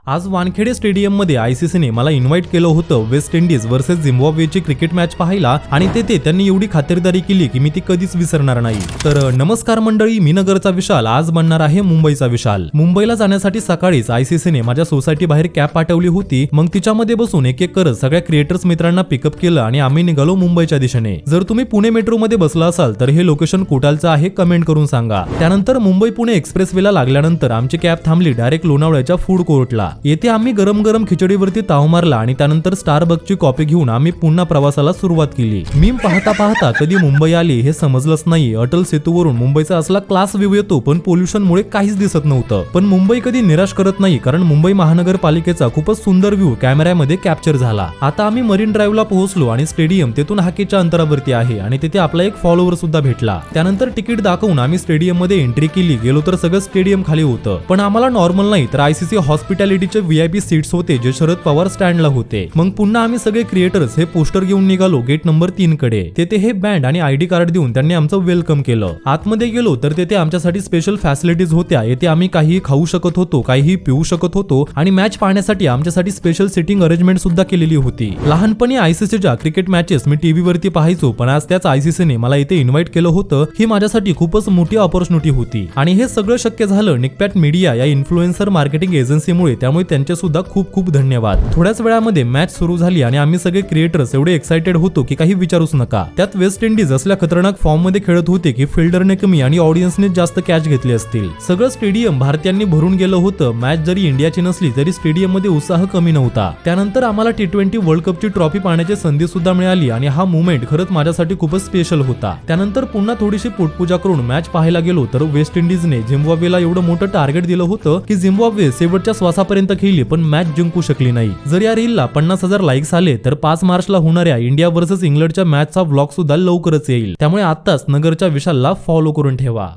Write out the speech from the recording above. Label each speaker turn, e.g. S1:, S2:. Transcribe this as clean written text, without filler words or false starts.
S1: आज वानखेडे स्टेडियममध्ये आयसीसीने मला इन्व्हाइट केलं होतं वेस्ट इंडिज वर्सेस झिम्बाब्वेची क्रिकेट मॅच पाहायला आणि तेथे त्यांनी एवढी खातिरदारी केली की मी ती कधीच विसरणार नाही। तर नमस्कार मंडळी, मी नगरचा विशाल आज बनणार आहे मुंबईचा विशाल। मुंबईला जाण्यासाठी सकाळीच आयसीसीने माझ्या सोसायटी बाहेर कॅब पाठवली होती। मग तिच्यामध्ये बसून एक एक करत सगळ्या क्रिएटर्स मित्रांना पिकअप केलं आणि आम्ही निघालो मुंबईच्या दिशेने। जर तुम्ही पुणे मेट्रो मध्ये बसला असाल तर हे लोकेशन कुठालचं आहे कमेंट करून सांगा। त्यानंतर मुंबई पुणे एक्सप्रेसवेला लागल्यानंतर आमची कॅब थांबली डायरेक्ट लोणावळ्याच्या फूड कोर्टला। येथे आम्ही गरम गरम खिचडीवरती ताव मारला आणि त्यानंतर स्टारबक्सची कॉफी घेऊन आम्ही पुन्हा प्रवासाला सुरुवात केली। मीम पाहता पाहता कधी मुंबई आली हे समजलंच नाही। अटल सेतूवरून मुंबईचा असला क्लास व्ह्यू येतो पण पोल्युशनमुळे काहीच दिसत नव्हतं। पण मुंबई कधी निराश करत नाही कारण मुंबई महानगरपालिकेचा खूपच सुंदर व्ह्यू कॅमेऱ्यामध्ये कॅप्चर झाला। आता आम्ही मरीन ड्राईव्हला पोहोचलो आणि स्टेडियम तेथून हाकेच्या अंतरावरती आहे आणि तिथे आपला एक फॉलोअर सुद्धा भेटला। त्यानंतर तिकीट दाखवून आम्ही स्टेडियम मध्ये एंट्री केली। गेलो तर सगळं स्टेडियम खाली होतं पण आम्हाला नॉर्मल नाही तर आयसीसी हॉस्पिटॅलिटीचे व्हीआयपी सीट्स होते जे शरद पवार स्टँडला होते। मग पुन्हा आम्ही सगळे क्रिएटर्स हे पोस्टर घेऊन निघालो गेट नंबर 3 कडे। तेथे हे बँड आणि आयडी कार्ड देऊन त्यांनी आमचं वेलकम केलं। आतमध्ये गेलो तर तेथे आमच्यासाठी स्पेशल फॅसिलिटीज होत्या। येथे आम्ही काही खाऊ शकत होतो, काही पिऊ शकत होतो आणि मॅच पाहण्यासाठी आमच्यासाठी स्पेशल सिटिंग अरेंजमेंट सुद्धा केलेली होती। लहानपणी आयसीसीच्या क्रिकेट मॅचेस मी टीव्ही वरती पाहायचो पण आज त्याच आयसीसीने मला इथे इन्व्हाइट केलं होतं। ही माझ्यासाठी खूपच मोठी ऑपॉर्च्युनिटी होती आणि हे सगळं शक्य झालं निकपॅट मीडिया या इन्फ्लुएन्सर मार्केटिंग एजन्सीमुळे। त्यामुळे त्यांचे सुद्धा खूप खूप धन्यवाद। थोड्याच वेळामध्ये मॅच सुरू झाली आणि आम्ही सगळे क्रिएटर्स एवढे एक्साइटेड होतो की काही विचारूच नका। त्यात वेस्ट इंडिज असल्या खतरनाक फॉर्म मध्ये खेळत होते की फिल्डरने कमी आणि ऑडियन्सने जास्त कॅच घेतले असतील। सगळं स्टेडियम भारतीयांनी भरून गेलं होतं। मॅच जरी इंडियाची नसली तरी स्टेडियम मध्ये उत्साह कमी नव्हता। त्यानंतर आम्हाला T20 वर्ल्ड कपची ट्रॉफी पाहण्याची संधी सुद्धा मिळाली आणि हा मोमेंट खरंच माझ्यासाठी खूपच स्पेशल होता। त्यानंतर पुन्हा थोडीशी पोटपूजा करून मॅच पाहायला गेलो तर वेस्ट इंडिजने झिम्बाब्वेला एवढं मोठं टार्गेट दिलं होतं की झिम्बाब्वे शेवटच्या श्वासापर्यंत खेळली पण मॅच जिंकू शकली नाही। जर या रीलला 50,000 लाईक्स आले तर 5 मार्चला होणाऱ्या इंडिया वर्सेस इंग्लंडच्या मॅचचा व्लॉग सुद्धा लवकरच येईल। त्यामुळे आताच नगरच्या विशालला फॉलो करून ठेवा।